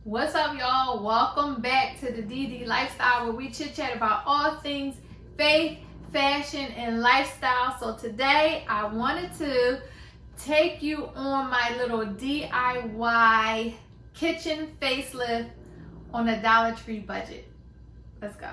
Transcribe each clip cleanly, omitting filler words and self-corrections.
What's up, y'all? Welcome back to the DD Lifestyle, where we chit chat about all things faith, fashion, and lifestyle. So today I wanted to take you on my little DIY kitchen facelift on a Dollar Tree budget. Let's go.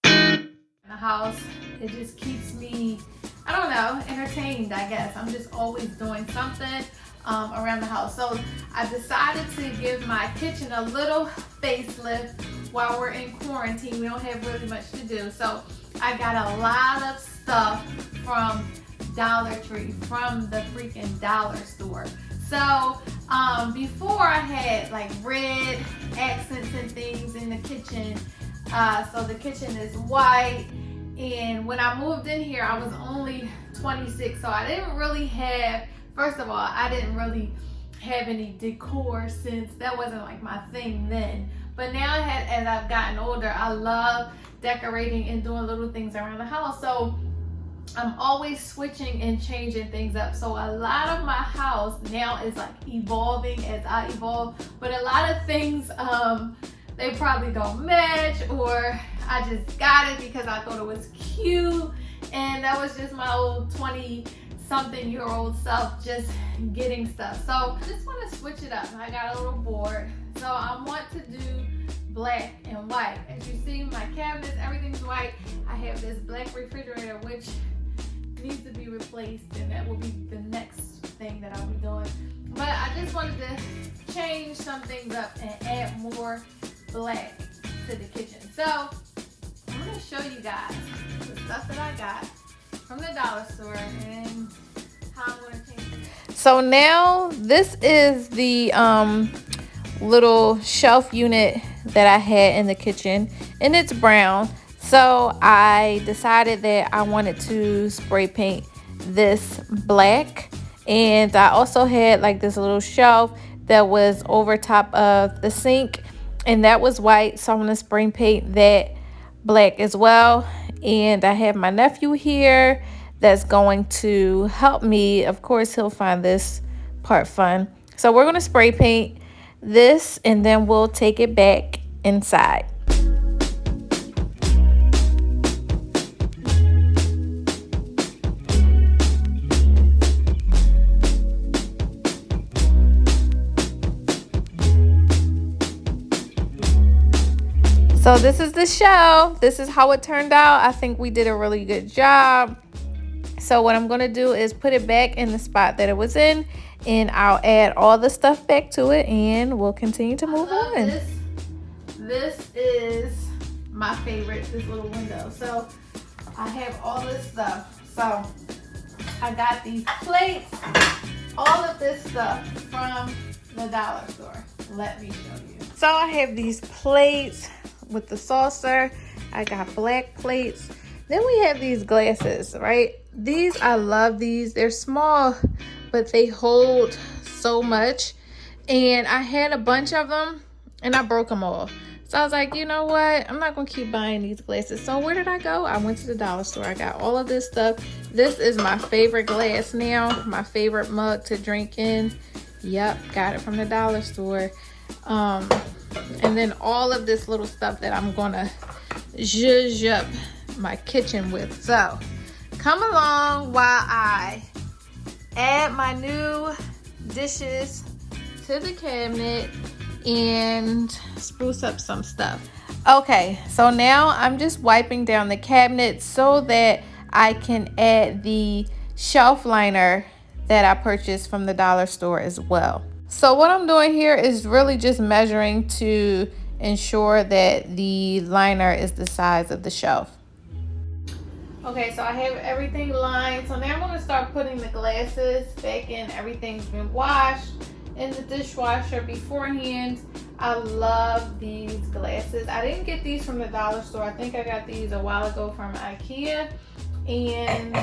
The house, it just keeps me, I don't know, entertained, I guess. I'm just always doing something around the house. So I decided to give my kitchen a little facelift while we're in quarantine. We don't have really much to do. So I got a lot of stuff from Dollar Tree, from the freaking dollar store. So before I had like red accents and things in the kitchen. So the kitchen is white, and when I moved in here I was only 26, so I didn't really have, first of all, I didn't really have any decor since that wasn't like my thing then. But now as I've gotten older, I love decorating and doing little things around the house. So I'm always switching and changing things up. So a lot of my house now is like evolving as I evolve, but a lot of things they probably don't match, or I just got it because I thought it was cute, and that was just my old 20-something-year-old self just getting stuff. So I just want to switch it up. I got a little board, so I want to do black and white. As you see, my cabinets, everything's white. I have this black refrigerator which needs to be replaced, and that will be the next thing that I'll be doing. But I just wanted to change some things up and add more black to the kitchen. So I'm going to show you guys the stuff that I got from the dollar store and how I'm going to change it. So now this is the little shelf unit that I had in the kitchen, and it's brown. So I decided that I wanted to spray paint this black, and I also had like this little shelf that was over top of the sink, and that was white, so I'm going to spray paint that black as well. And I have my nephew here that's going to help me. Of course, he'll find this part fun. So we're going to spray paint this, and then we'll take it back inside. So this is the shelf. This is how it turned out. I think we did a really good job. So what I'm going to do is put it back in the spot that it was in, and I'll add all the stuff back to it, and we'll continue to move on. This is my favorite, this little window. So I have all this stuff. So I got these plates, all of this stuff from the dollar store. Let me show you. So I have these plates with the saucer. I got black plates. Then we have these glasses, right? These, I love these. They're small, but they hold so much. And I had a bunch of them, and I broke them all. So I was like, you know what? I'm not going to keep buying these glasses. So where did I go? I went to the dollar store. I got all of this stuff. This is my favorite glass now. My favorite mug to drink in. Yep, got it from the dollar store. And then all of this little stuff that I'm gonna zhuzh up my kitchen with. So come along while I add my new dishes to the cabinet and spruce up some stuff. Okay, so now I'm just wiping down the cabinet so that I can add the shelf liner that I purchased from the dollar store as well. So what I'm doing here is really just measuring to ensure that the liner is the size of the shelf. Okay, so I have everything lined. So now I'm going to start putting the glasses back in. Everything's been washed in the dishwasher beforehand. I love these glasses. I didn't get these from the dollar store. I think I got these a while ago from IKEA. And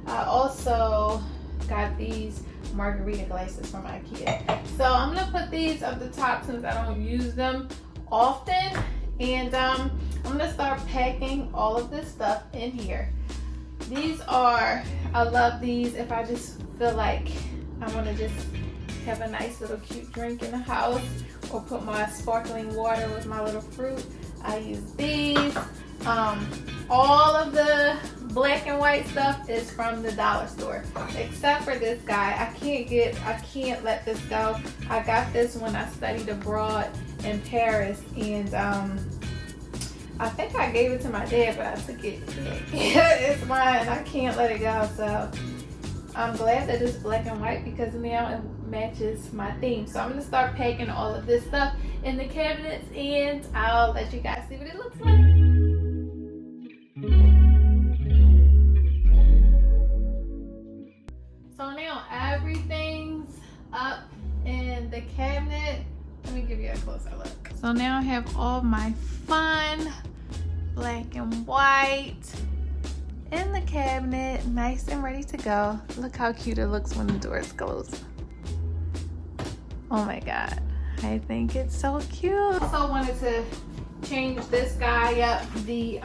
I also got these margarita glasses from IKEA. So I'm gonna put these up the top since I don't use them often, and I'm gonna start packing all of this stuff in here. These are, I love these if I just feel like I want to just have a nice little cute drink in the house, or put my sparkling water with my little fruit, I use these. All of the black and white stuff is from the dollar store, except for this guy. I can't let this go. I got this when I studied abroad in Paris, and I think I gave it to my dad, but I took it. It's mine. I can't let it go. So I'm glad that it's black and white, because now it matches my theme. So I'm gonna start packing all of this stuff in the cabinets, and I'll let you guys see what it looks like. So now everything's up in the cabinet. Let me give you a closer look. So now I have all my fun black and white in the cabinet, nice and ready to go. Look how cute it looks when the doors close. Oh my God, I think it's so cute. I also wanted to change this guy up, the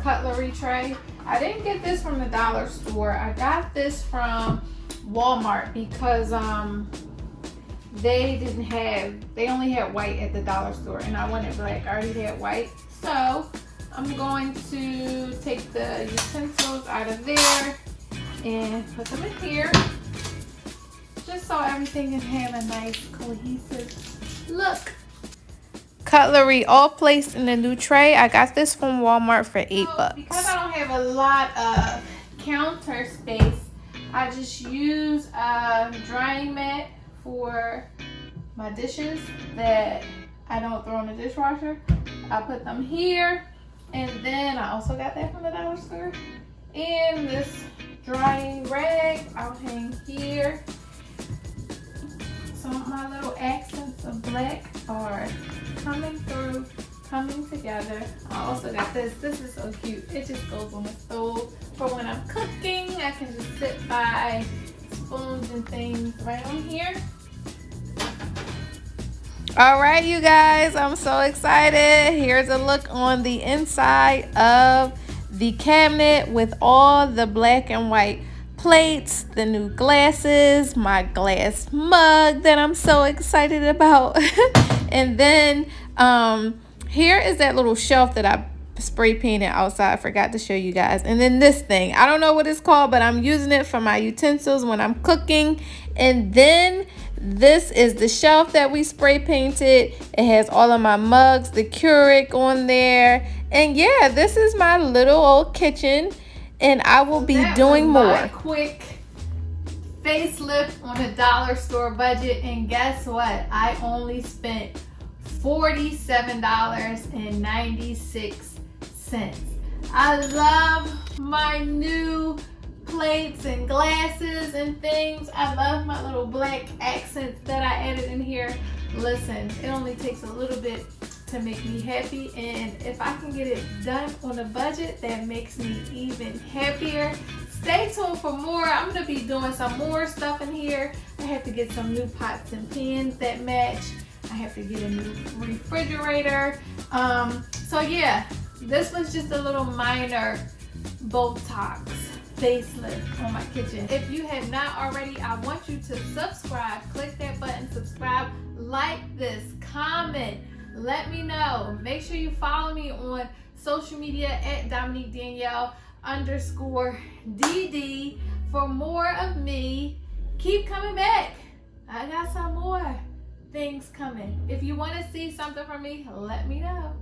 cutlery tray. I didn't get this from the dollar store. I got this from Walmart because they only had white at the dollar store, and I wanted black. I already had white. So I'm going to take the utensils out of there and put them in here, just so everything can have a nice cohesive look. Cutlery all placed in the new tray. I got this from Walmart for $8. Because I don't have a lot of counter space, I just use a drying mat for my dishes that I don't throw in the dishwasher. I put them here, and then I also got that from the dollar store. And this drying rag I'll hang here. So my little accents of black are coming through, coming together. I also got this. This is so cute. It just goes on the stove for when I'm cooking. I can just sit by spoons and things right on here. All right, you guys, I'm so excited. Here's a look on the inside of the cabinet with all the black and white plates, the new glasses, my glass mug that I'm so excited about. And then here is that little shelf that I spray painted outside. I forgot to show you guys. And then this thing, I don't know what it's called, but I'm using it for my utensils when I'm cooking. And then this is the shelf that we spray painted. It has all of my mugs, the Keurig on there. And yeah, this is my little old kitchen, and I will be doing more. Quick facelift on a dollar store budget, and guess what? I only spent $47.96. I love my new plates and glasses and things. I love my little black accents that I added in here. Listen, it only takes a little bit to make me happy, and if I can get it done on a budget, that makes me even happier. Stay tuned for more. I'm going to be doing some more stuff in here. I have to get some new pots and pans that match. I have to get a new refrigerator. So yeah, this was just a little minor Botox facelift on my kitchen. If you have not already, I want you to subscribe. Click that button, subscribe, like this, comment, let me know. Make sure you follow me on social media at DominiqueDanielle_DD for more of me. Keep coming back. I got some more things coming. If you want to see something from me, let me know.